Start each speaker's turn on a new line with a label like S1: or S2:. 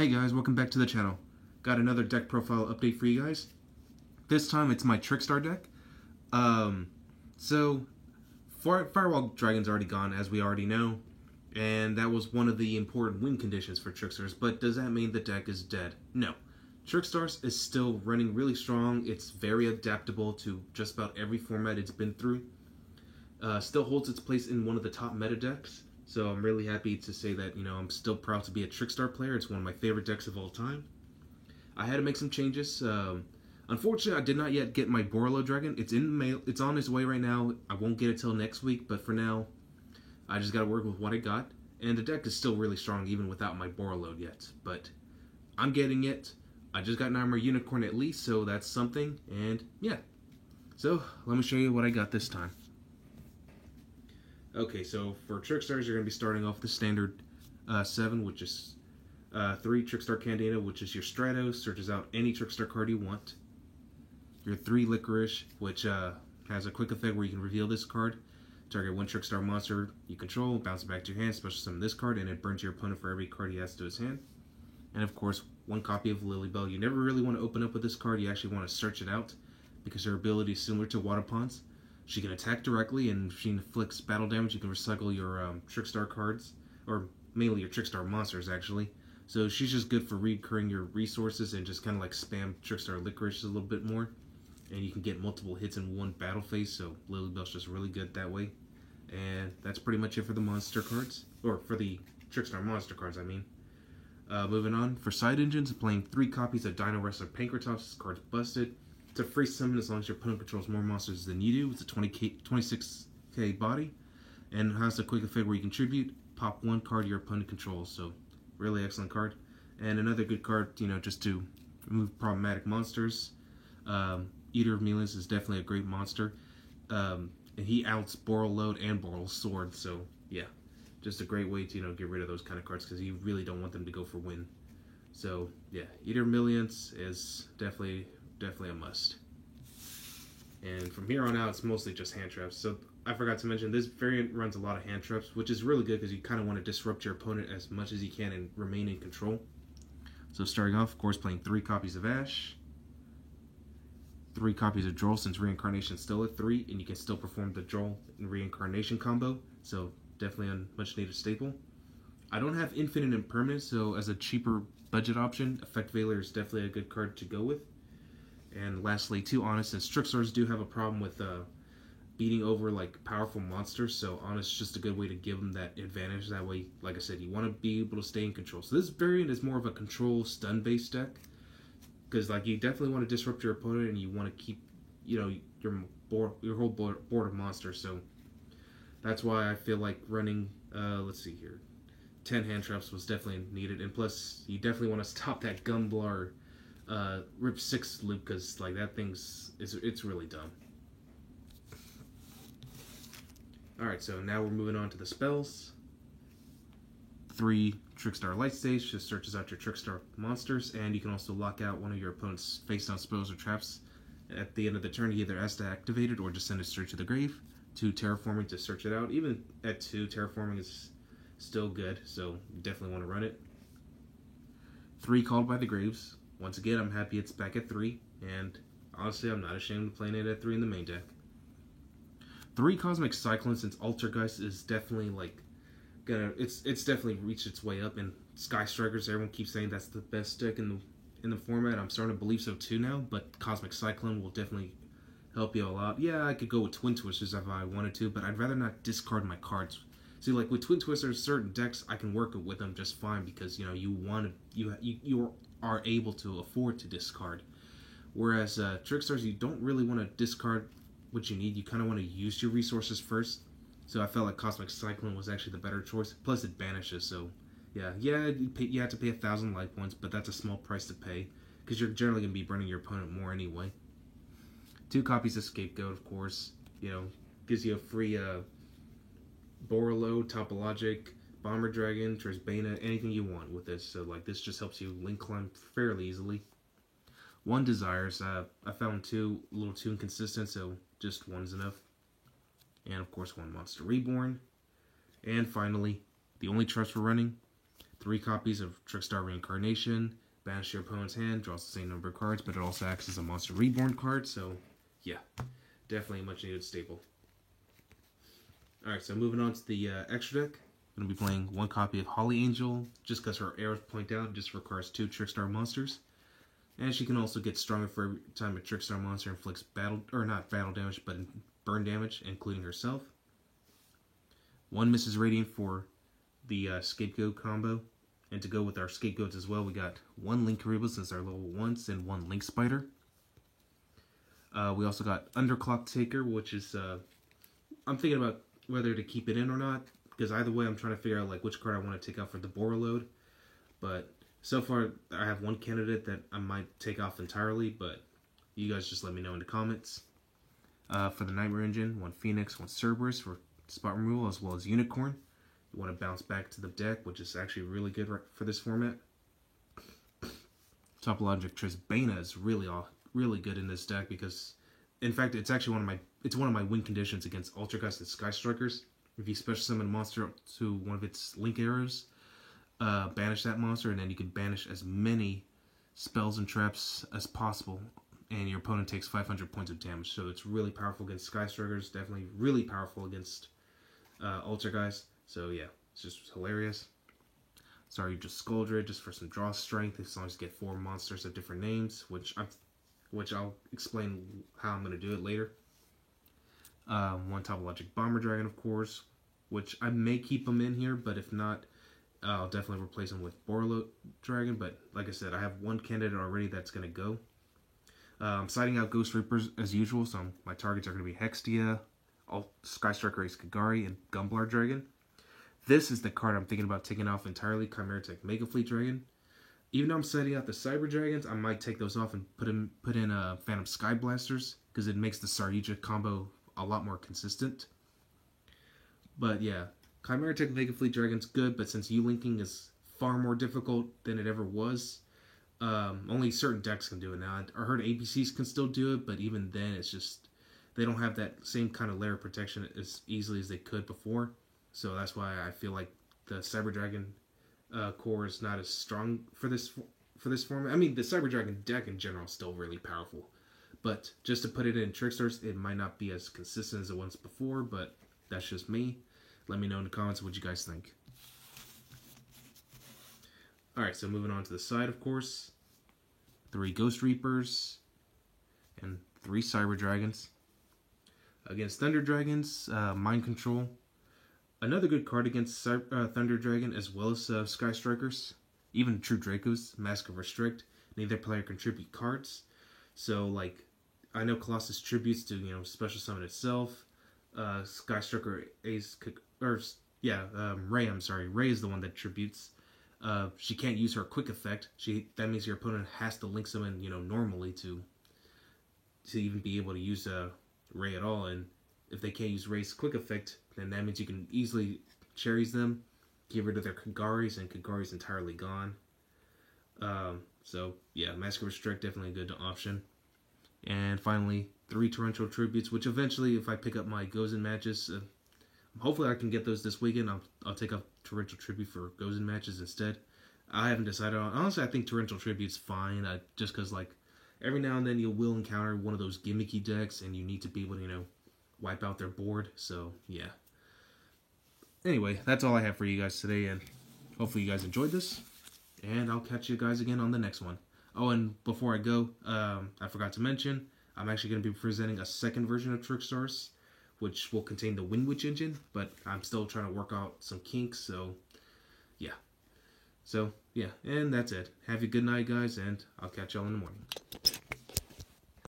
S1: Hey guys, welcome back to the channel. Got another deck profile update for you guys. This time it's my Trickstar deck. Firewall Dragon's already gone, as we already know, and that was one of the important win conditions for Trickstars, but does that mean the deck is dead? No. Trickstars is still running really strong. It's very adaptable to just about every format it's been through. Still holds its place in one of the top meta decks. So I'm really happy to say that, I'm still proud to be a Trickstar player. It's one of my favorite decks of all time. I had to make some changes. Unfortunately, I did not yet get my Borreload Dragon. It's in the mail. It's on its way right now. I won't get it till next week, but for now, I just got to work with what I got. And the deck is still really strong even without my Borreload yet. But I'm getting it. I just got Nightmare Unicorn at least, so that's something. And yeah. So let me show you what I got this time. Okay, so for Trickstars, you're going to be starting off the standard 7, which is 3 Trickstar Candida, which is your Stratos, searches out any Trickstar card you want. Your 3 Licorice, which has a quick effect where you can reveal this card. Target 1 Trickstar monster you control, bounce it back to your hand, special summon this card, and it burns your opponent for every card he has to his hand. And of course, 1 copy of Lilybell. You never really want to open up with this card, you actually want to search it out, because her ability is similar to Waterpon's. She can attack directly, and if she inflicts battle damage, you can recycle your Trickstar cards, or mainly your Trickstar monsters, actually. So she's just good for recurring your resources and just kind of like spam Trickstar Licorice a little bit more. And you can get multiple hits in one battle phase, so Lilybell's just really good that way. And that's pretty much it for the monster cards, or for the Trickstar monster cards, I mean. Moving on, for side engines, playing 3 copies of Dino Wrestler Pankratops. This card's busted. It's a free summon as long as your opponent controls more monsters than you do. It's a 26k body, and has a quick effect where you contribute, pop 1 card your opponent controls. So, really excellent card. And another good card, just to remove problematic monsters. Eater of Millions is definitely a great monster. And he outs Borreload and Borrel's Sword, so yeah. Just a great way to, get rid of those kind of cards, because you really don't want them to go for win. So, yeah, Eater of Millions is definitely a must. And from here on out, it's mostly just hand traps. So I forgot to mention, this variant runs a lot of hand traps, which is really good because you kind of want to disrupt your opponent as much as you can and remain in control. So starting off, of course, playing 3 copies of Ash, 3 copies of Droll, since Reincarnation is still at 3, and you can still perform the Droll and Reincarnation combo. So definitely a much needed staple. I don't have Infinite Impermanence, so as a cheaper budget option, Effect Veiler is definitely a good card to go with. And lastly, 2 Honest, since Trickstars do have a problem with beating over like powerful monsters, so Honest is just a good way to give them that advantage. That way, like I said, you want to be able to stay in control. So this variant is more of a control stun based deck, because like you definitely want to disrupt your opponent and you want to keep your whole board of monsters. So that's why I feel like running let's see here, 10 hand traps was definitely needed. And plus, you definitely want to stop that Gunblar Rip 6 loop, because like that it's really dumb. Alright, so now we're moving on to the spells. 3 Trickstar Light Stage just searches out your Trickstar monsters, and you can also lock out one of your opponent's face down spells or traps. At the end of the turn, he either has to activate it or just send it straight to the grave. 2 Terraforming to search it out. Even at 2, Terraforming is still good, so you definitely want to run it. 3 Called by the Graves. Once again, I'm happy it's back at 3, and honestly, I'm not ashamed of playing it at 3 in the main deck. 3 Cosmic Cyclone, since Altergeist is definitely like it's definitely reached its way up, and Sky Strikers, everyone keeps saying that's the best deck in the format. I'm starting to believe so too now, but Cosmic Cyclone will definitely help you a lot. Yeah, I could go with Twin Twisters if I wanted to, but I'd rather not discard my cards. See, like with Twin Twisters, certain decks I can work with them just fine, because you are able to afford to discard. Whereas Trickstars, you don't really want to discard what you need. You kind of want to use your resources first. So I felt like Cosmic Cyclone was actually the better choice. Plus it banishes, so yeah, you have to pay 1,000 life points, but that's a small price to pay, because you're generally going to be burning your opponent more anyway. 2 copies of Scapegoat, of course, gives you a free Borreload, Topologic, Bomber Dragon, Trisbana, anything you want with this. So like this just helps you link climb fairly easily. 1 Desires, I found 2 a little too inconsistent, so just 1's enough. And of course 1 Monster Reborn. And finally, the only trust we're running, 3 copies of Trickstar Reincarnation. Banish your opponent's hand, draws the same number of cards, but it also acts as a Monster Reborn card, so yeah, definitely a much needed staple. Alright, so moving on to the extra deck. I'm going to be playing 1 copy of Holly Angel, just because her arrows point out, just requires 2 Trickstar monsters. And she can also get stronger for every time a Trickstar monster inflicts not battle damage, but burn damage, including herself. 1 Mrs. Radiant for the Scapegoat combo. And to go with our Scapegoats as well, we got 1 Linkuriboh as our level 1s and 1 Link Spider. We also got Underclock Taker, which is, I'm thinking about whether to keep it in or not, because either way I'm trying to figure out like which card I want to take out for the Bora load. But so far I have 1 candidate that I might take off entirely, but you guys just let me know in the comments. For the Nightmare Engine, 1 Phoenix, 1 Cerberus for spot removal, as well as Unicorn. You want to bounce back to the deck, which is actually really good for this format. Topologic Trisbane is really good in this deck because, in fact, it's actually one of my win conditions against Ultrageist and Sky Strikers. If you special summon a monster to one of its link arrows, banish that monster, and then you can banish as many spells and traps as possible, and your opponent takes 500 points of damage. So it's really powerful against Sky Strikers, definitely really powerful against Ultrageist. So yeah, it's just hilarious. Sorry, just Skuldred, just for some draw strength, as long as you get 4 monsters of different names, which I'll explain how I'm going to do it later. 1 Topologic Bomber Dragon, of course, which I may keep him in here, but if not, I'll definitely replace him with Borlo Dragon. But like I said, I have 1 candidate already that's going to go. I'm siding out Ghost Reapers as usual, so my targets are going to be Hextia, Sky Striker Ace Kagari, and Gumblar Dragon. This is the card I'm thinking about taking off entirely, Chimera Tech Mega Fleet Dragon. Even though I'm setting out the Cyber Dragons, I might take those off and put in Phantom Sky Blasters, because it makes the Sarija combo a lot more consistent. But yeah, Chimera Tech Mega Fleet Dragon's good, but since U-Linking is far more difficult than it ever was, only certain decks can do it now. I heard ABCs can still do it, but even then, it's just, they don't have that same kind of layer of protection as easily as they could before. So that's why I feel like the Cyber Dragon core is not as strong for this format. I mean, the Cyber Dragon deck in general is still really powerful, but just to put it in Trickstars, it might not be as consistent as it was before. But that's just me. Let me know in the comments what you guys think. All right, so moving on to the side, of course, 3 Ghost Reapers and 3 Cyber Dragons. Against Thunder Dragons, Mind Control. Another good card against Thunder Dragon, as well as Sky Strikers. Even True Dracos, Mask of Restrict. Neither player contribute cards. So, like, I know Colossus tributes to, Special Summon itself. Sky Striker Ace, Ray, I'm sorry. Ray is the one that tributes. She can't use her quick effect. That means your opponent has to link summon, normally to even be able to use Ray at all. And if they can't use Ray's quick effect, then that means you can easily cherries them, get rid of their Kagaris, and Kagari's entirely gone. So yeah, Mask of Restrict, definitely a good option. And finally, 3 Torrential Tributes, which eventually, if I pick up my Gozen matches, hopefully I can get those this weekend. I'll take up Torrential Tribute for Gozen matches instead. I haven't decided on. Honestly, I think Torrential Tribute's fine, just because, like, every now and then you will encounter one of those gimmicky decks, and you need to be able to, wipe out their board. So yeah. Anyway, that's all I have for you guys today, and hopefully you guys enjoyed this. And I'll catch you guys again on the next one. Oh, and before I go, I forgot to mention, I'm actually going to be presenting a second version of Trickstars, which will contain the Windwitch engine, but I'm still trying to work out some kinks, so yeah. So, yeah, and that's it. Have a good night, guys, and I'll catch y'all in the morning.